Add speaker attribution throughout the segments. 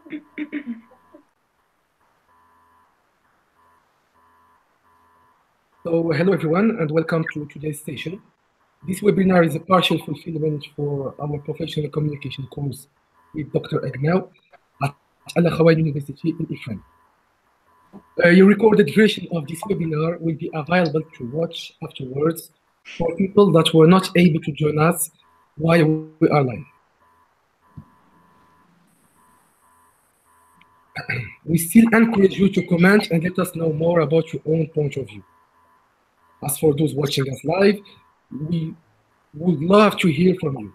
Speaker 1: So, hello everyone, and welcome to today's session. This webinar is a partial fulfillment for our professional communication course with Dr. Agnaou at Akhawayn University in Iran. A recorded version of this webinar will be available to watch afterwards for people that were not able to join us while we are live. We still encourage you to comment and let us know more about your own point of view. As for those watching us live, we would love to hear from you.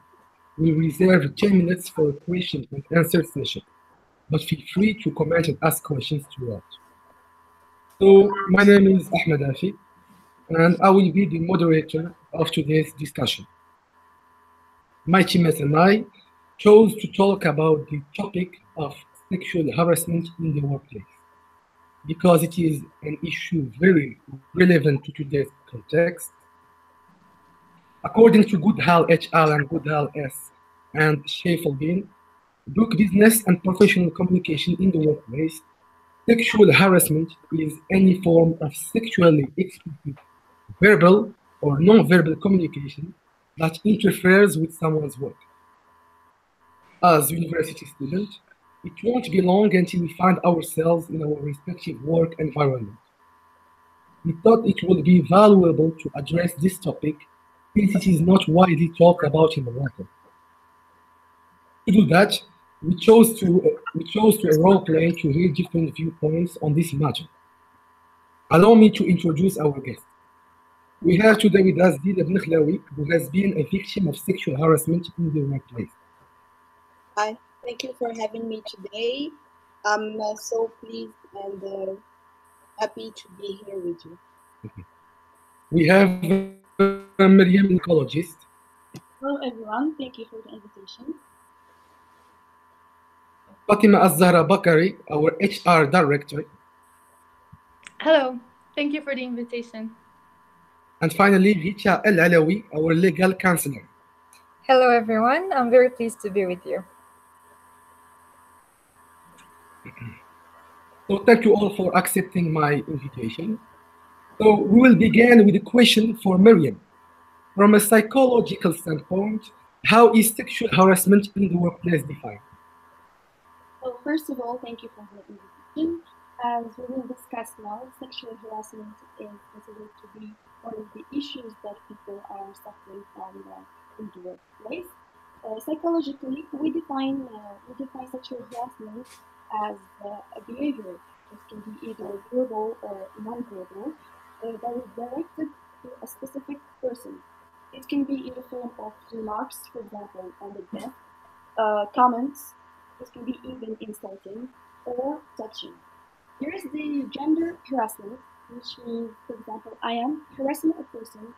Speaker 1: We reserve 10 minutes for a question and answer session, but feel free to comment and ask questions throughout. So, my name is Ahmed Afi, and I will be the moderator of today's discussion. My teammates and I chose to talk about the topic of sexual harassment in the workplace because it is an issue very relevant to today's context. According to Goodhall HR and Goodhall S and Schäfelbein, book business and professional communication in the workplace, sexual harassment is any form of sexually explicit verbal or non-verbal communication that interferes with someone's work. As university students, it won't be long until we find ourselves in our respective work environment. We thought it would be valuable to address this topic since it is not widely talked about in Morocco. To do that, we chose to a role play to hear different viewpoints on this matter. Allow me to introduce our guest. We have today with us Zineb Nakhlaoui, who has been a victim of sexual harassment in the workplace.
Speaker 2: Hi, thank you for having me today. I'm so pleased and happy to be here with you.
Speaker 1: Okay. We have Meryem, Psychologist.
Speaker 3: Hello everyone, thank you for the invitation.
Speaker 1: Fatima Azzahra Bakari, our HR Director.
Speaker 4: Hello, thank you for the invitation.
Speaker 1: And finally, Ghita El Alaoui, our Legal Counselor.
Speaker 5: Hello everyone, I'm very pleased to be with you.
Speaker 1: So thank you all for accepting my invitation. So we will begin with a question for Meryem. From a psychological standpoint, how is sexual harassment in the workplace defined?
Speaker 3: Well, first of all, thank you for the invitation. As we will discuss now, sexual harassment is considered to be one of the issues that people are suffering from in the workplace. Psychologically, we define sexual harassment as a behavior. It can be either verbal or non-verbal that is directed to a specific person. It can be in the form of remarks, for example, on the desk, comments. It can be even insulting or touching. There is the gender harassment, which means, for example, I am harassing a person.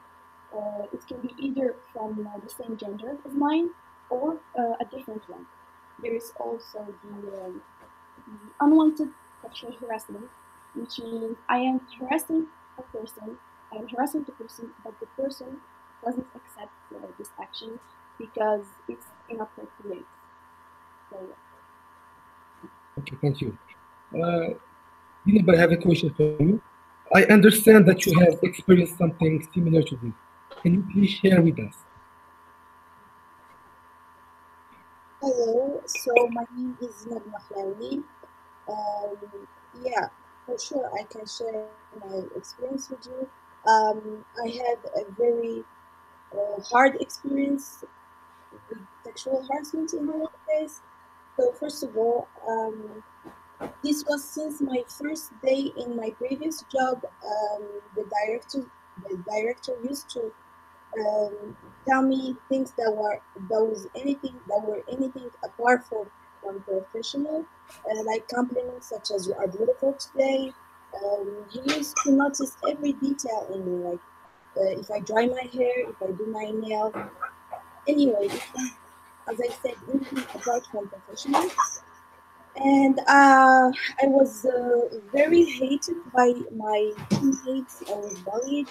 Speaker 3: It can be either from the same gender as mine or a different one. There is also the unwanted sexual harassment, which means I am harassing a person, but the person doesn't accept this action because it's inappropriate. So,
Speaker 1: Okay, thank you. Zineb, I have a question for you. I understand that you have experienced something similar to this. Can you please share with us?
Speaker 2: Hello, so my name is Zineb Nakhlaoui. Yeah, for sure, I can share my experience with you. I had a very hard experience with sexual harassment in the workplace. So first of all, this was since my first day in my previous job. The director used to tell me things that were anything apart from professional, like compliments such as you are beautiful today. He used to notice every detail in me, like if I dry my hair, if I do my nails. Anyway, as I said, anything apart from professional. And I was very hated by my teammates. I was bullied.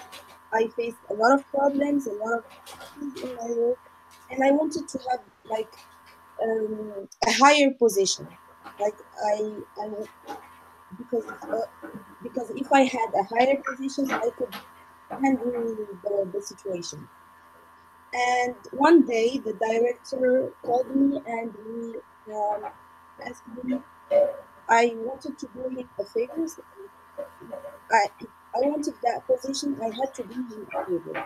Speaker 2: I faced a lot of problems, a lot of things in my work, and I wanted to have like a higher position. Like because if I had a higher position, I could handle the situation. And one day, the director called me and he asked me. I wanted to do him a favor. I I wanted that position. I had to do him a favor.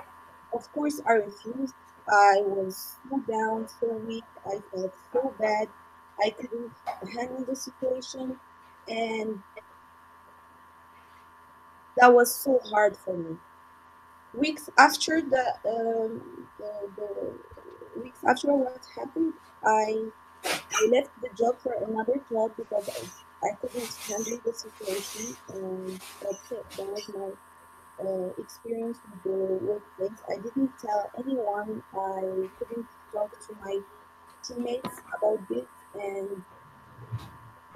Speaker 2: Of course, I refused. I was so down, so weak. I felt so bad. I couldn't handle the situation, and that was so hard for me. Weeks after the weeks after what happened, I left the job for another job because I couldn't handle the situation, and that's it. That was my experience with the workplace. I didn't tell anyone. I couldn't talk to my teammates about this, and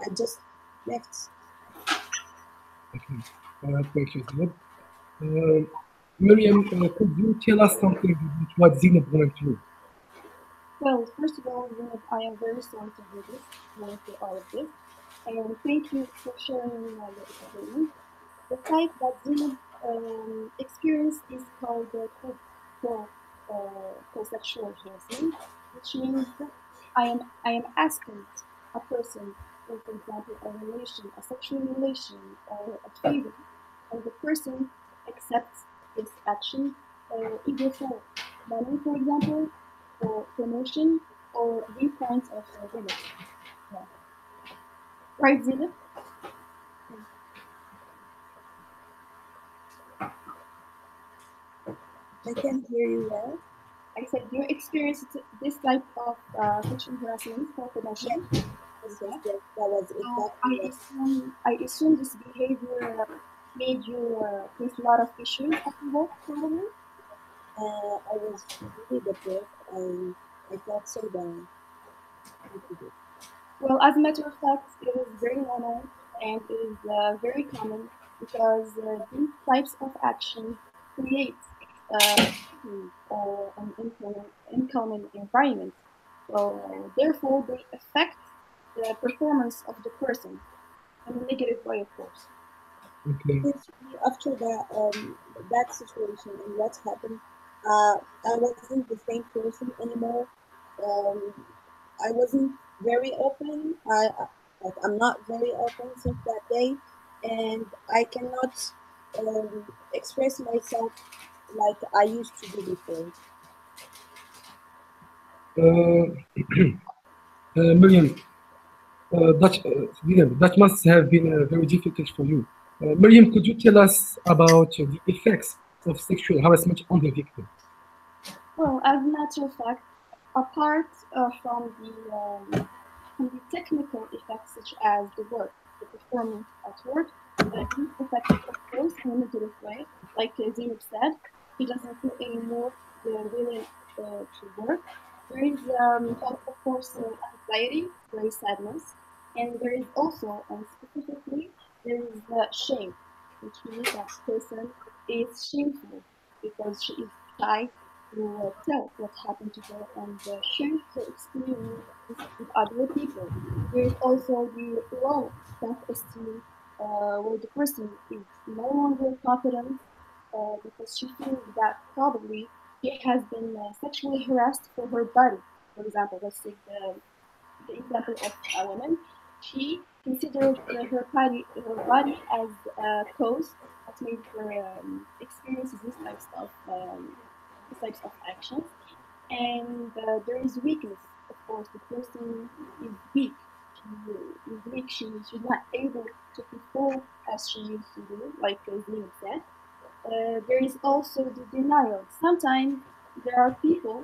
Speaker 2: I just left.
Speaker 1: Okay. Thank you, Zineb. Meryem, could you tell us something about what Zineb went through?
Speaker 3: Well, first of all, Zineb, I am very sorry to hear this, going through all of this, and thank you for sharing your experience. The type that Zineb experienced is called co-sexual harassment, which means that I am asking a person, for example, a relation, a sexual relation, or a favor, and the person accepts this action, either for money, for example, for promotion, or viewpoints of women. Yeah. Right, Zineb?
Speaker 2: I can hear you well.
Speaker 3: I said you experienced this type of sexual harassment for promotion.
Speaker 2: Yes, that was exactly what.
Speaker 3: I assume this behavior made you face a lot of issues at work, probably.
Speaker 2: I was really depressed. I felt so down.
Speaker 3: Well, as a matter of fact, it is very normal and it is very common because these types of actions create an uncommon environment. So, therefore, they affect the performance of the person in a negative way, of course.
Speaker 1: Okay.
Speaker 2: Eventually, after that situation and what happened, I wasn't the same person anymore. Um, I wasn't very open. Like I'm not very open since that day, and I cannot express myself like I used to do before.
Speaker 1: Meryem, that must have been very difficult for you. Meryem, could you tell us about the effects of sexual harassment on the victim?
Speaker 3: Well, as a matter of fact, apart from the technical effects such as the work, the performance at work, these affect, of course, in a negative way. Like Zineb said, he doesn't feel anymore the willing to work. There is, of course, anxiety, there is sadness, and there is also, and specifically, there is shame, which means that person is shameful because she is shy to tell what happened to her and share her experience with other people. There is also the low self-esteem, where the person is no longer confident because she feels that probably she has been sexually harassed for her body. For example, let's take the example of a woman. She considered her body as a cause that made her experience these types of actions. And there is weakness. Of course, the person is weak. She is weak. She's not able to perform as she used to do, like Zineb said. There is also the denial. Sometimes there are people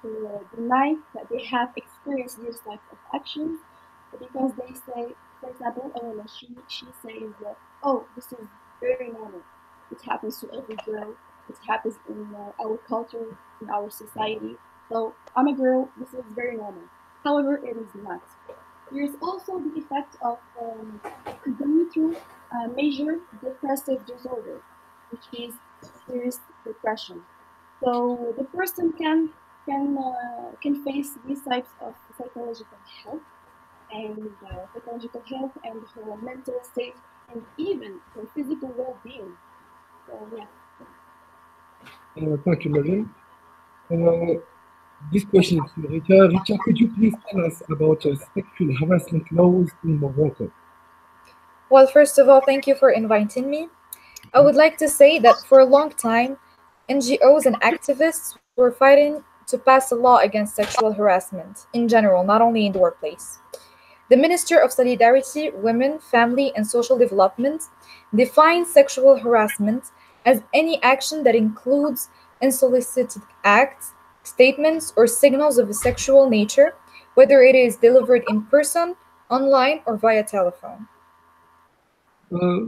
Speaker 3: who deny that they have experienced these types of actions because they say, for example, a woman, she says, oh, this is very normal. It happens to every girl. It happens in our culture, in our society. So I'm a girl. This is very normal. However, it is not. There is also the effect of going through a major depressive disorder, which is serious depression. So the person can face these types of psychological help and psychological health and her mental state and even her physical well-being. So yeah.
Speaker 1: Thank you, Meryem. This question is to Rita. Rita, could you please tell us about sexual harassment laws in Morocco?
Speaker 5: Well, first of all, thank you for inviting me. I would like to say that for a long time, NGOs and activists were fighting to pass a law against sexual harassment in general, not only in the workplace. The Minister of Solidarity, Women, Family and Social Development defines sexual harassment as any action that includes unsolicited acts, statements, or signals of a sexual nature, whether it is delivered in person, online, or via telephone.
Speaker 1: Uh,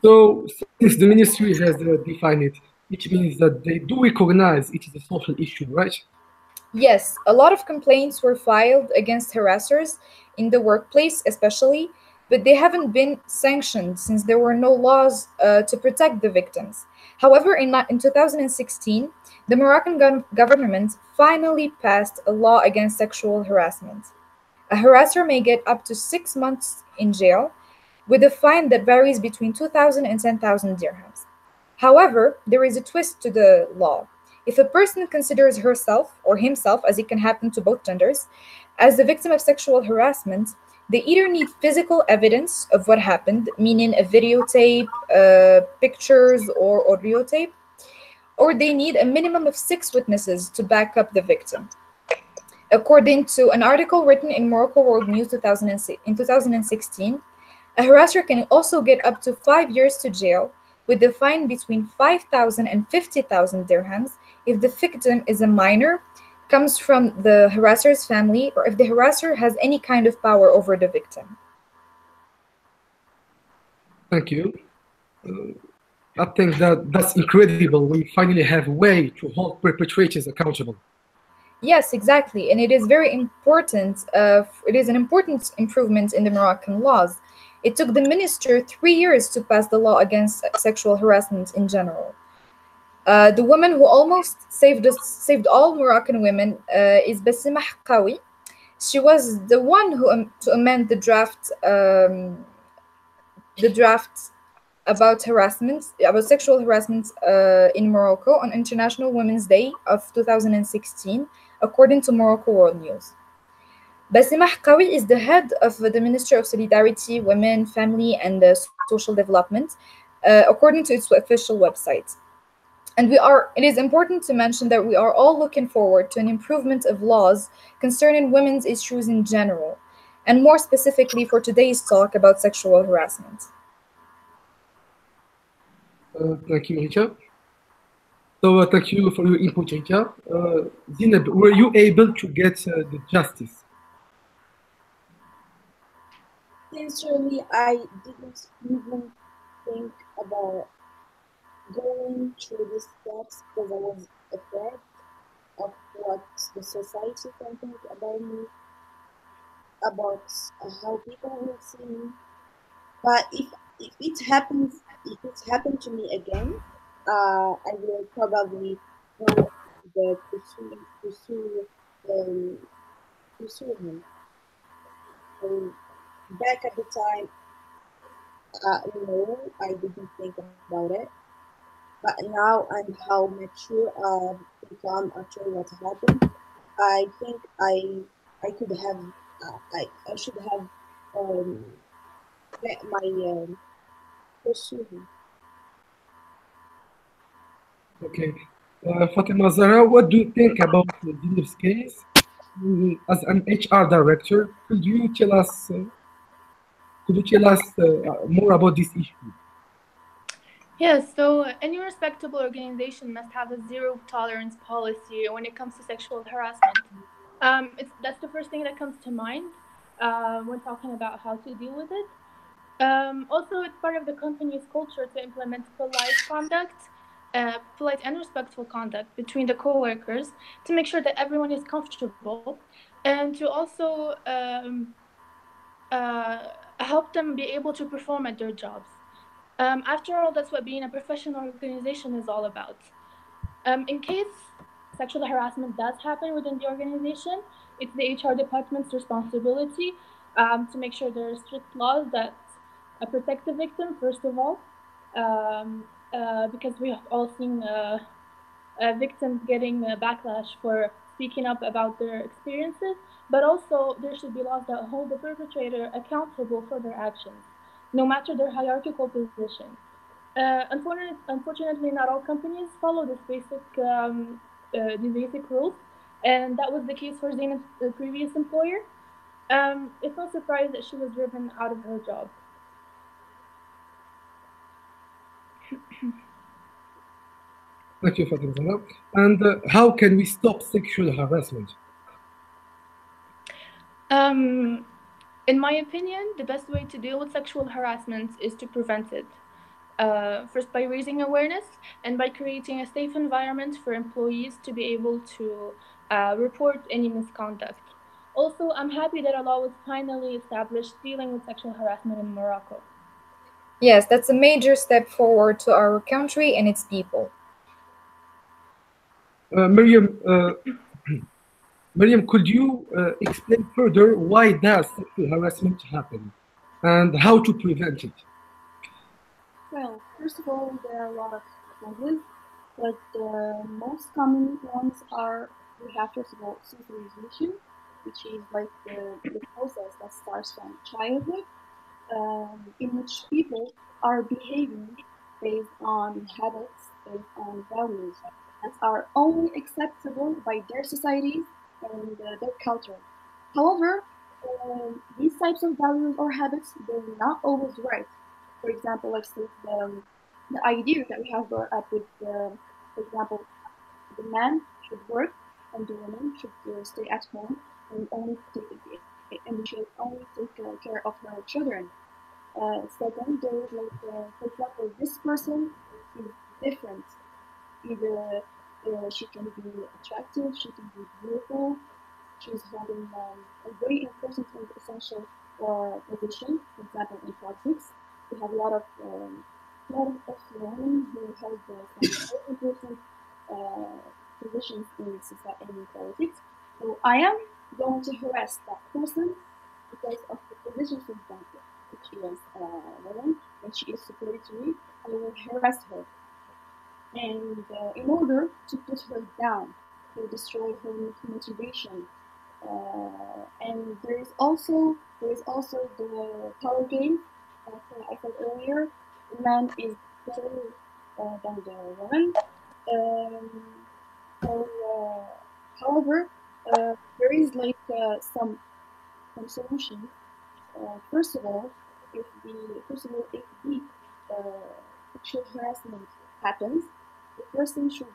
Speaker 1: so, since the ministry has defined it, which means that they do recognize it is a social issue, right?
Speaker 5: Yes, a lot of complaints were filed against harassers in the workplace, especially, but they haven't been sanctioned since there were no laws to protect the victims. However, in 2016, the Moroccan government finally passed a law against sexual harassment. A harasser may get up to 6 months in jail with a fine that varies between 2,000 and 10,000 dirhams. However, there is a twist to the law. If a person considers herself or himself, as it can happen to both genders, as the victim of sexual harassment, they either need physical evidence of what happened, meaning a videotape, pictures, or audio tape, or they need a minimum of 6 witnesses to back up the victim. According to an article written in Morocco World News in 2016, a harasser can also get up to 5 years to jail with a fine between 5,000 and 50,000 dirhams if the victim is a minor, comes from the harasser's family, or if the harasser has any kind of power over the victim.
Speaker 1: Thank you. I think that that's incredible. We finally have a way to hold perpetrators accountable.
Speaker 5: Yes, exactly, and it is very important. It is an important improvement in the Moroccan laws. It took the minister 3 years to pass the law against sexual harassment in general. The woman who almost saved all Moroccan women is Fatima Azzahra. She was the one who to amend the draft about sexual harassment in Morocco on International Women's Day of 2016, according to Morocco World News. Fatima Azzahra is the head of the Ministry of Solidarity, Women, Family and Social Development, according to its official website. And it is important to mention that we are all looking forward to an improvement of laws concerning women's issues in general, and more specifically for today's talk about sexual harassment.
Speaker 1: Thank you, Rita. So thank you for your input, Rita. Zineb, were you able to get the justice?
Speaker 2: Sincerely, I didn't even think about going through these steps because I was afraid of what the society can think about me, about how people will see me. But if it's happened to me again, I will probably go the pursue him. So back at the time, no, I didn't think about it. But now and how mature become after what happened, I think I could have I should have let my pursue him.
Speaker 1: Okay. Fatima Azzahra, what do you think about Zineb's case? As an HR director, could you tell us more about this issue?
Speaker 4: Yes, so any respectable organization must have a zero tolerance policy when it comes to sexual harassment. That's the first thing that comes to mind when talking about how to deal with it. Also, it's part of the company's culture to implement polite and respectful conduct between the co-workers to make sure that everyone is comfortable, and to also help them be able to perform at their jobs. After all, that's what being a professional organization is all about. In case sexual harassment does happen within the organization, it's the HR department's responsibility to make sure there are strict laws that protect the victim, first of all, because we have all seen victims getting backlash for speaking up about their experiences, but also there should be laws that hold the perpetrator accountable for their actions, no matter their hierarchical position. Unfortunately, not all companies follow these basic rules, and that was the case for Zainab's previous employer. It's no surprise that she was driven out of her job.
Speaker 1: Thank you, Fatima. And how can we stop sexual harassment?
Speaker 4: In my opinion, the best way to deal with sexual harassment is to prevent it. First, by raising awareness and by creating a safe environment for employees to be able to report any misconduct. Also, I'm happy that a law was finally established dealing with sexual harassment in Morocco.
Speaker 5: Yes, that's a major step forward to our country and its people.
Speaker 1: Meryem, Meryem, could you explain further why does sexual harassment happen and how to prevent it?
Speaker 3: Well, first of all, there are a lot of causes, but the most common ones are we have, first of all, socialization, which is like the process that starts from childhood, in which people are behaving based on habits, based on values that are only acceptable by their societies and their culture. However, these types of values or habits, they're not always right. For example, like the idea that we have brought up with, for example, the man should work and the woman should stay at home and and should only take care of her children. Second, there is like, for example, this person is different. Either she can be attractive, she can be beautiful, she's holding a very important and essential position. For example, in politics, we have a lot of women who hold some very important uh, positions in society, in politics. So I am going to harass that person because of the position, for example. If she is a woman and she is superior to me, I will harass her. And in order to put her down, to destroy her motivation. And there is also the power game. Like I said earlier, the man is better than the woman. Um, so, however, there is like some solutions. If the sexual harassment happens, the person should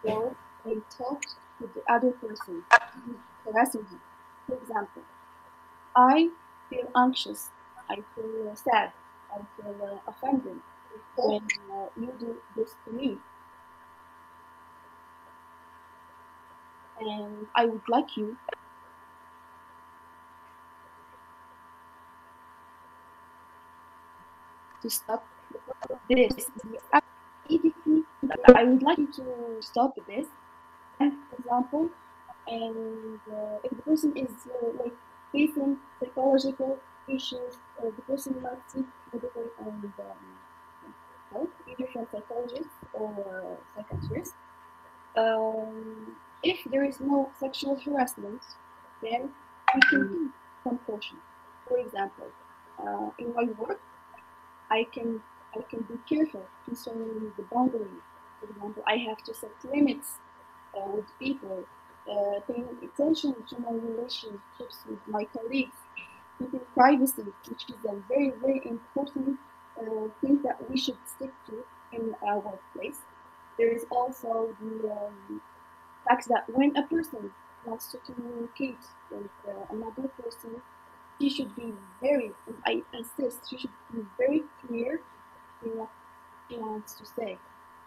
Speaker 3: go and talk to the other person who's harassing him. For example, I feel anxious, I feel sad, I feel offended when you do this to me, and I would like you to stop this immediately. I would like you to stop this, for example, and if the person is like facing psychological issues, the person might seek medical and help, either from psychologists or psychiatrists. If there is no sexual harassment, then we can take some caution. For example, in my work, I can be careful concerning the boundaries. For example, I have to set limits with people, paying attention to my relationships with my colleagues, keeping privacy, which is a very, very important thing that we should stick to in our workplace. There is also the fact that when a person wants to communicate with another person, she should be very, and I insist, she should be very clear in what she wants to say,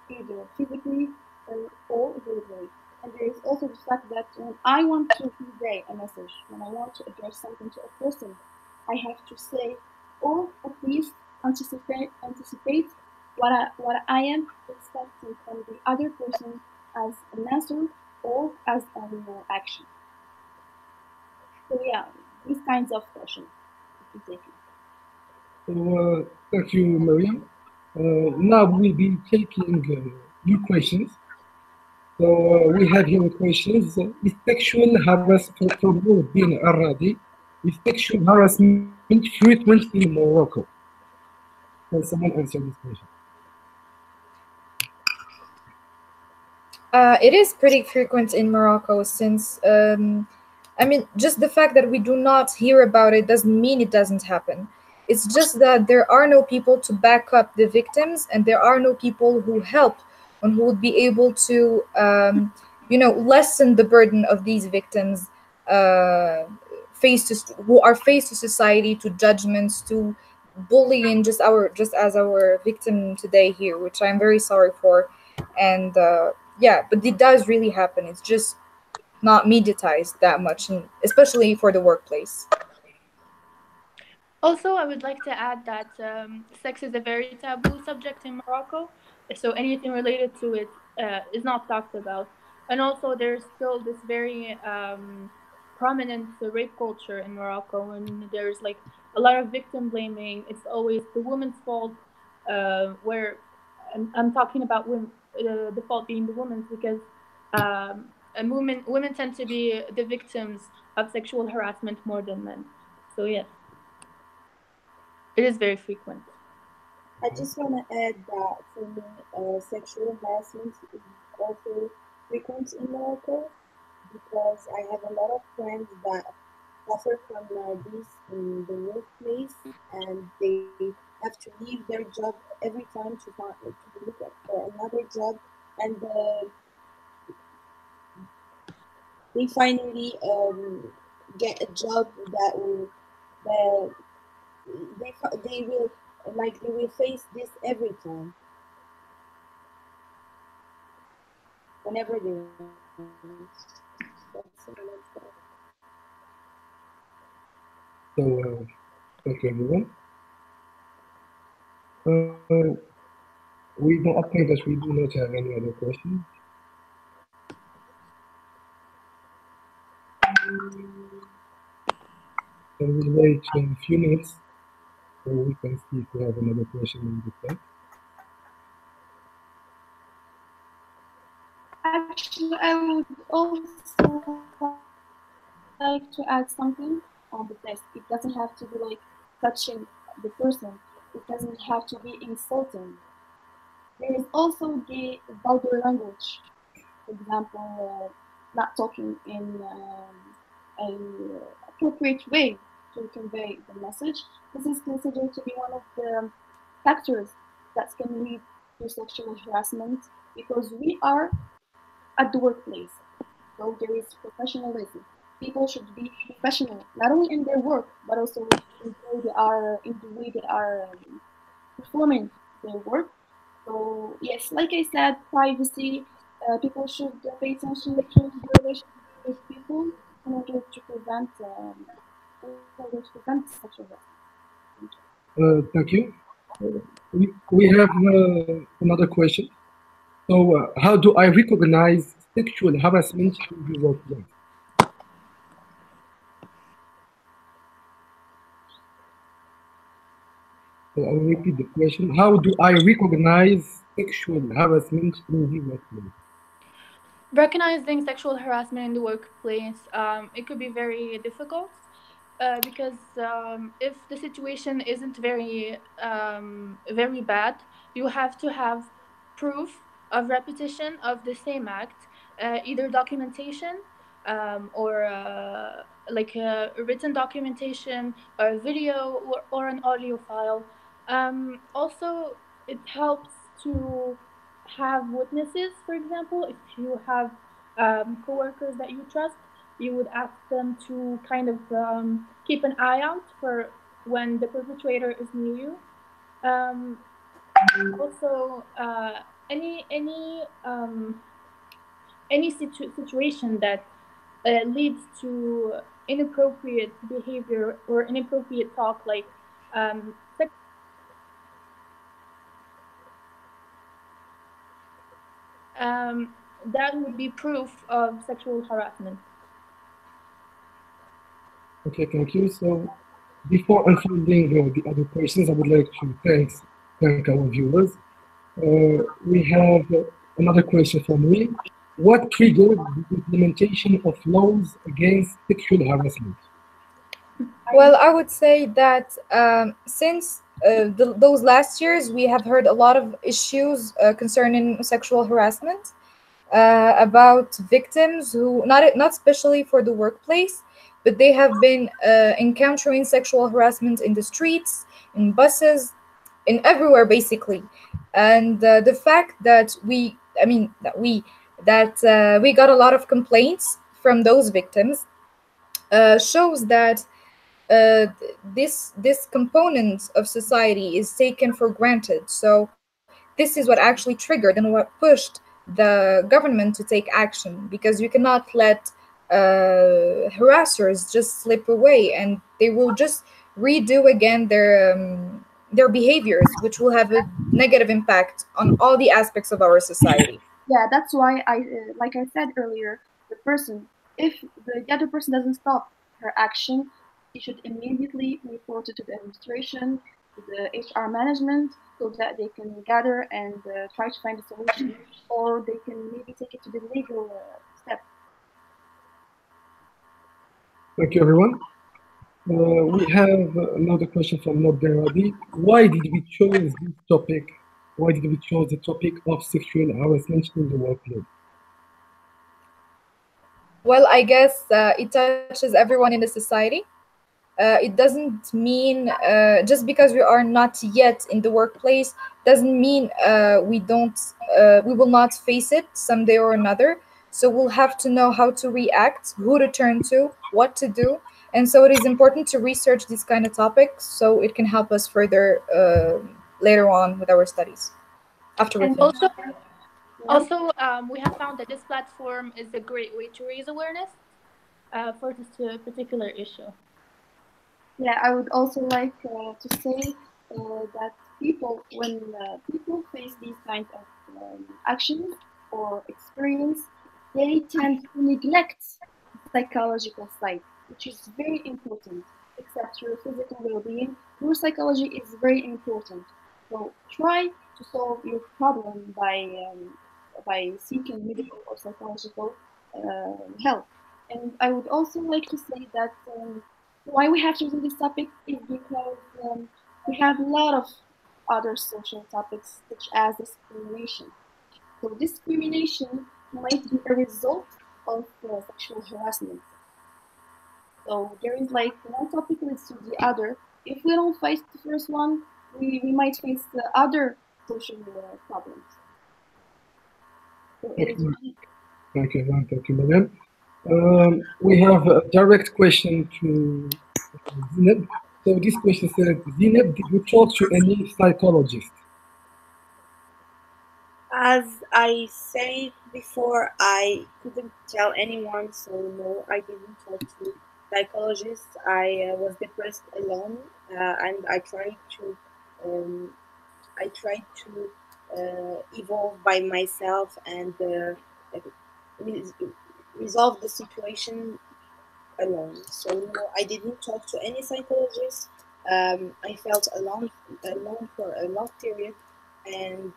Speaker 3: either physically or verbally. And there is also the fact that when I want to convey a message, when I want to address something to a person, I have to say, or at least anticipate what I am expecting from the other person as an answer or as an action. So yeah, these kinds of questions. Exactly.
Speaker 1: So, thank you, Meryem. Now we'll be taking your questions. So we have here questions. Is sexual harassment from Nordin Aradi? Is sexual harassment frequent in Morocco? Can someone answer this question?
Speaker 5: It is pretty frequent in Morocco since, I mean, just the fact that we do not hear about it doesn't mean it doesn't happen. It's just that there are no people to back up the victims, and there are no people who help and who would be able to, lessen the burden of these victims, who are faced to society, to judgments, to bullying, just as our victim today here, which I'm very sorry for, and yeah, but it does really happen. It's just not mediatized that much, and especially for the workplace.
Speaker 4: Also, I would like to add that sex is a very taboo subject in Morocco, so anything related to it is not talked about. And also, there's still this very prominent rape culture in Morocco, and there's like a lot of victim blaming. It's always the woman's fault, where I'm talking about the fault being the woman's, because and women tend to be the victims of sexual harassment more than men. So yes. It is very frequent.
Speaker 2: I just want to add that for me, sexual harassment is also frequent in Morocco because I have a lot of friends that suffer from this in the workplace, and they have to leave their job every time to look for another job, and they finally get a job that they will they will face this every time whenever they want.
Speaker 1: So thank you, everyone. Uh, we don't. I think that we do not have any other questions. So we'll wait a few minutes so we can see if we have another question in the chat.
Speaker 3: Actually, I would also like to add something on the test. It doesn't have to be like touching the person. It doesn't have to be insulting. There is also the vulgar language. For example, not talking in a appropriate way to convey the message. This is considered to be one of the factors that can lead to sexual harassment because we are at the workplace. So there is professionalism. People should be professional, not only in their work, but also in the way they are performing their work. So yes, like I said, privacy. People should pay attention to the relationship with people in order to prevent sexual harassment.
Speaker 1: Thank you. We have another question. So, how do I recognize sexual harassment in the workplace? So I will repeat the question. How do I recognize sexual harassment in the workplace?
Speaker 4: Recognizing sexual harassment in the workplace, it could be very difficult because if the situation isn't very bad, you have to have proof of repetition of the same act, either documentation or like a written documentation or a video or an audio file. Also, it helps to have witnesses. For example, if you have coworkers that you trust, you would ask them to kind of keep an eye out for when the perpetrator is near you. Um, Also, any situation that leads to inappropriate behavior or inappropriate talk, like that would be proof of sexual harassment.
Speaker 1: Okay, thank you. So before unfolding the other questions, I would like to thank our viewers. We have another question from me. What triggered the implementation of laws against sexual harassment?
Speaker 5: Well, I would say that since those last years, we have heard a lot of issues concerning sexual harassment about victims who not especially for the workplace, but they have been encountering sexual harassment in the streets, in buses, in everywhere basically. And the fact that I mean that we got a lot of complaints from those victims shows that this component of society is taken for granted. So this is what actually triggered and what pushed the government to take action, because you cannot let harassers just slip away, and they will just redo again their behaviors, which will have a negative impact on all the aspects of our society.
Speaker 3: Yeah, that's why like I said earlier, the person, if the other person doesn't stop her action, she should immediately report it to the administration, to the HR management, so that they can gather and try to find a solution, or they can maybe take it to the legal step.
Speaker 1: Thank you, everyone. We have another question from Moderator. Why did we choose this topic? Why did we choose the topic of sexual harassment in the workplace?
Speaker 5: Well, I guess it touches everyone in the society. It doesn't mean just because we are not yet in the workplace doesn't mean we will not face it someday or another. So we'll have to know how to react, who to turn to, what to do, and so it is important to research these kind of topics so it can help us further later on with our studies after we
Speaker 3: And
Speaker 5: finish.
Speaker 4: Also, we have found that this platform is a great way to raise awareness for this particular issue.
Speaker 3: yeah, I would also like to say that when people face these kinds of actions or experience, they tend to neglect the psychological side, which is very important. Except your physical well-being, your psychology is very important. So try to solve your problem by seeking medical or psychological help. And I would also like to say that why we have chosen this topic is because we have a lot of other social topics such as discrimination. So discrimination might be a result of sexual harassment. So there is like one topic leads to the other. If we don't face the first one, we might face the other social problems. So it is
Speaker 1: Thank you, everyone. Thank you, Meryem. We have a direct question to Zineb. So this question says, Zineb, did you talk to any psychologist?
Speaker 2: As I said before, I couldn't tell anyone, so no, I didn't talk to psychologists. I was depressed alone, and um, I tried to evolve by myself and res- resolve the situation alone. So no, I didn't talk to any psychologist. I felt alone for a long period, and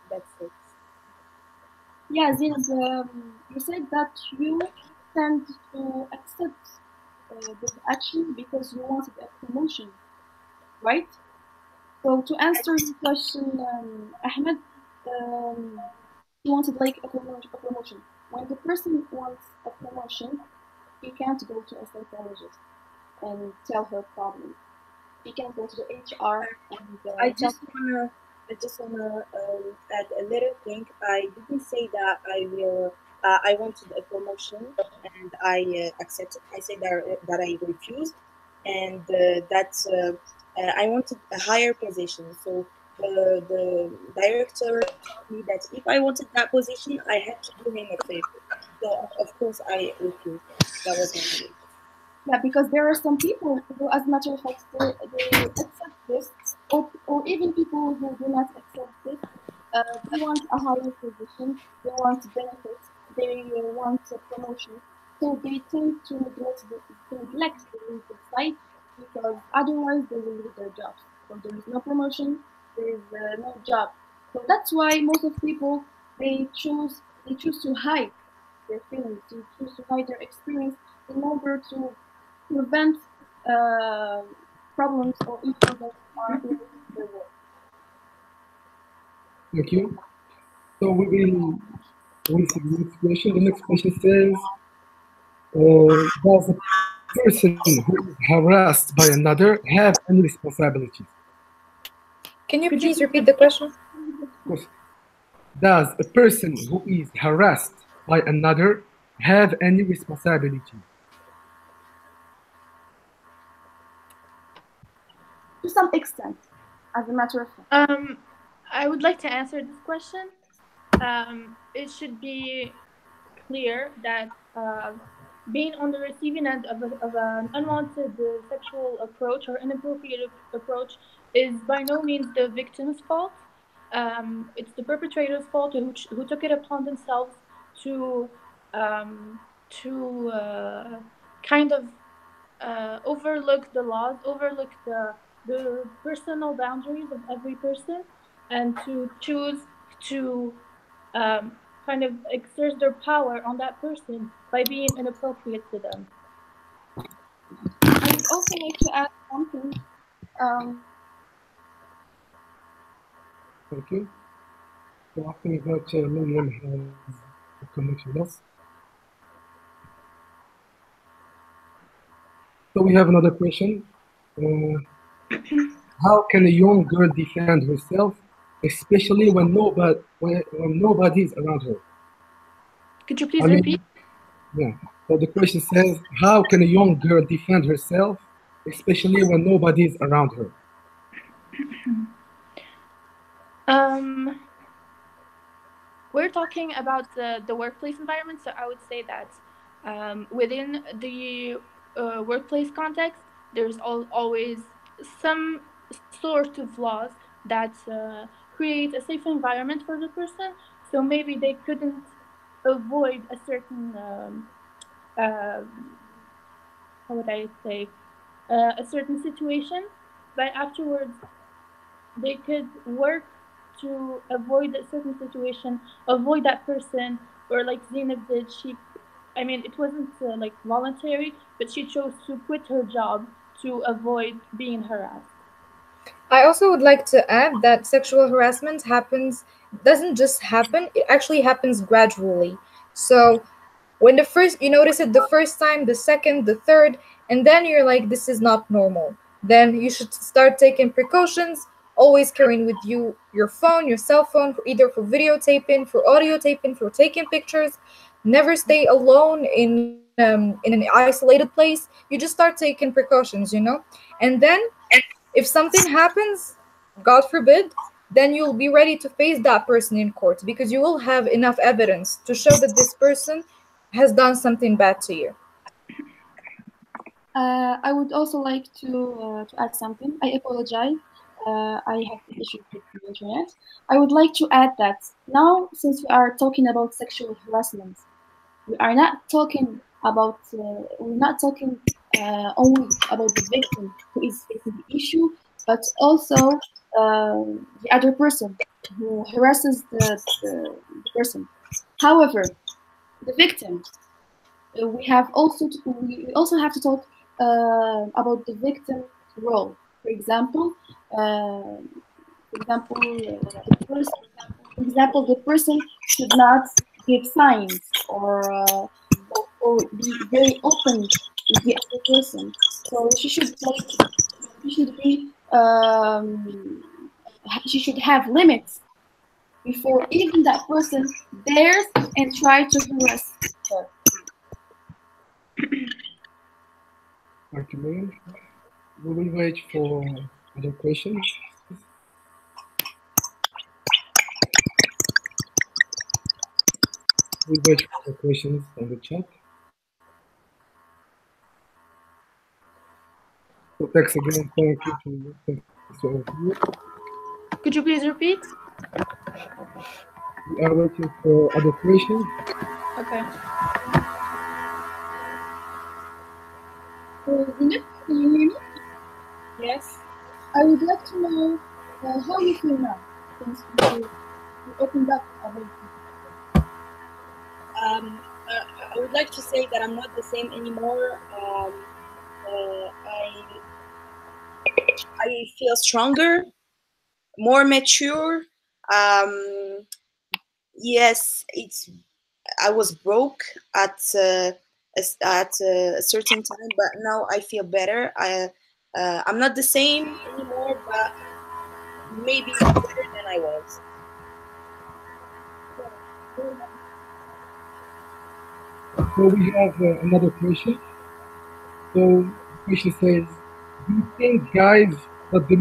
Speaker 2: that's it.
Speaker 3: yeah, Zineb, you said that you tend to accept this action because you wanted a promotion, right? So to answer your question, Ahmed, he wanted like a promotion. When the person wants a promotion, he can't go to a psychologist and tell her problem. He can go to the HR and
Speaker 2: I
Speaker 3: tell.
Speaker 2: just wanna add a little thing. I didn't say that I wanted a promotion and I accepted. I said that I refused, and I wanted a higher position. So the director told me that if I wanted that position, I had to do him a favor. So of course I refused. That was my mistake.
Speaker 3: Yeah, because there are some people who, as a matter of fact, they accept this, or even people who do not accept this, they want a higher position, they want benefits, they want a promotion. So they tend to neglect the limited side because otherwise they will lose their jobs. So there is no promotion, there is no job. So that's why most of people they choose to hide their feelings, to choose to hide their experience in order to prevent uh, problems or issues that are related to their work.
Speaker 1: Thank you. So we see the next question. The next question says, does a person who is harassed by another have any responsibilities?
Speaker 5: Can you
Speaker 4: Could you
Speaker 5: please repeat the question?
Speaker 1: Of course. Does a person who is harassed by another have any responsibility?
Speaker 3: To some extent, as a matter of fact.
Speaker 4: I would like to answer this question. It should be clear that being on the receiving end of an unwanted sexual approach or inappropriate approach is by no means the victim's fault. It's the perpetrator's fault who took it upon themselves to um, to kind of overlook the laws, overlook the personal boundaries of every person, and to choose to um, kind of exert their power on that person by being inappropriate to them.
Speaker 3: I would also like to add something.
Speaker 1: Thank you. So I think that Meryem has a connection with us. So we have another question. How can a young girl defend herself, especially when nobody is around her?
Speaker 4: Could you please
Speaker 1: I mean,
Speaker 4: repeat?
Speaker 1: yeah. So the question says, how can a young girl defend herself, especially when nobody is around her?
Speaker 4: We're talking about the workplace environment, so I would say that within the workplace context, there's always some sort of laws that create a safe environment for the person. So maybe they couldn't avoid a certain how would I say a certain situation, but afterwards they could work to avoid a certain situation, avoid that person, or like Zineb did. I mean, it wasn't like voluntary, but she chose to quit her job to avoid being harassed.
Speaker 5: I also would like to add that sexual harassment doesn't just happen, it actually happens gradually. So when the first you notice it the first time, the second, the third, and then you're like, this is not normal. Then you should start taking precautions, always carrying with you your phone, your cell phone, either for videotaping, for audio taping, for taking pictures. Never stay alone in an isolated place. You just start taking precautions. And then if something happens, God forbid, then you'll be ready to face that person in court because you will have enough evidence to show that this person has done something bad to you.
Speaker 3: I would also like to add something. I apologize. I have issues with the internet. I would like to add that now, since we are talking about sexual harassment, we are not talking about we're not talking only about the victim who is facing the issue, but also the other person who harasses the person. However, the victim, we also have to talk about the victim role. For example, the person should not give signs or be very open with the other person. So she should have limits before even that person dares and try to harass her.
Speaker 1: Thank you, Meryem. We will wait for other questions. We'll wait for the questions on the chat. So thanks again. Thanks to all of you.
Speaker 4: Could you please repeat?
Speaker 1: We are waiting for other questions.
Speaker 4: Okay.
Speaker 3: Zineb, can you hear me?
Speaker 2: Yes.
Speaker 3: I would like to know how you feel now since you opened up about it.
Speaker 2: I would like to say that I'm not the same anymore. I feel stronger, more mature. Yes, I was broke at a certain time, but now I feel better. I'm not the same anymore, but maybe better than I was.
Speaker 1: So we have another question. So the question says, do you think, guys, that the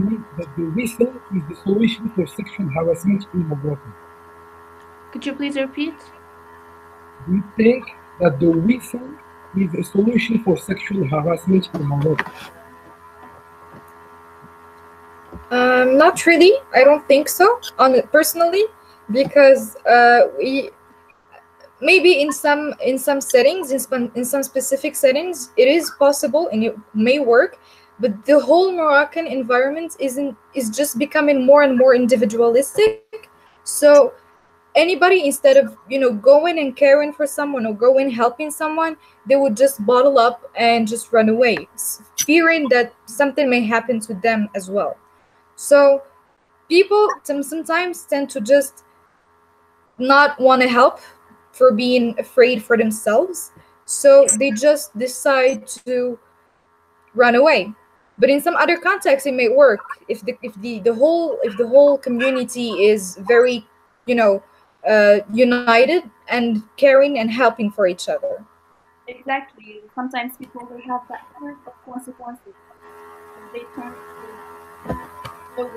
Speaker 1: whistle is the solution for sexual harassment in Morocco?
Speaker 4: Could you please repeat?
Speaker 1: Do you think that the whistle is a solution for sexual harassment in Morocco?
Speaker 5: Not really. I don't think so. On personally, because we maybe in some settings, in some specific settings, it is possible and it may work, but the whole Moroccan environment is just becoming more and more individualistic. So anybody, instead of going and caring for someone or going helping someone, they would just bottle up and just run away, fearing that something may happen to them as well. So people sometimes tend to just not want to help for being afraid for themselves, so they just decide to run away. But in some other contexts it may work if the whole community is very you know united and caring and helping for each other.
Speaker 3: Exactly. Sometimes people will have that fear of consequences. And they tend to know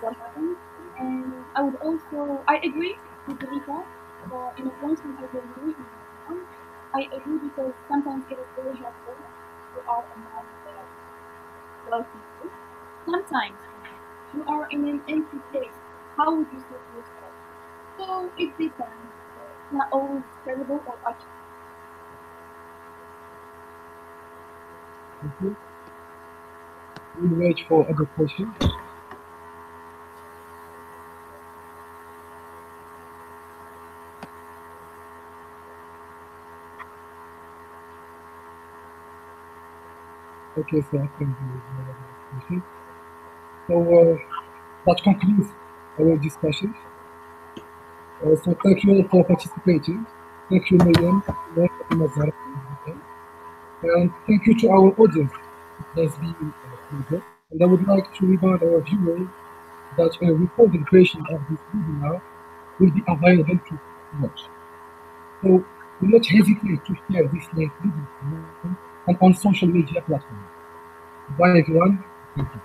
Speaker 3: what happened. And I agree with Rita, in a point with agree in one. I agree because sometimes it is very helpful to are among the well people. Sometimes you are in an empty place. How would you save yourself? So it depends. It's not always credible or accurate.
Speaker 1: Okay. We'll wait for other questions. Okay, so I think there is no other question. So that concludes our discussion. So thank you all for participating. Thank you, Meryem, Fatima Azzahra Bakari, and thank you to our audience. It has been a pleasure. And I would like to remind our viewers that a recorded version of this webinar will be available to watch. So do not hesitate to share this link with your friends and on social media platforms. Bye everyone. Thank you.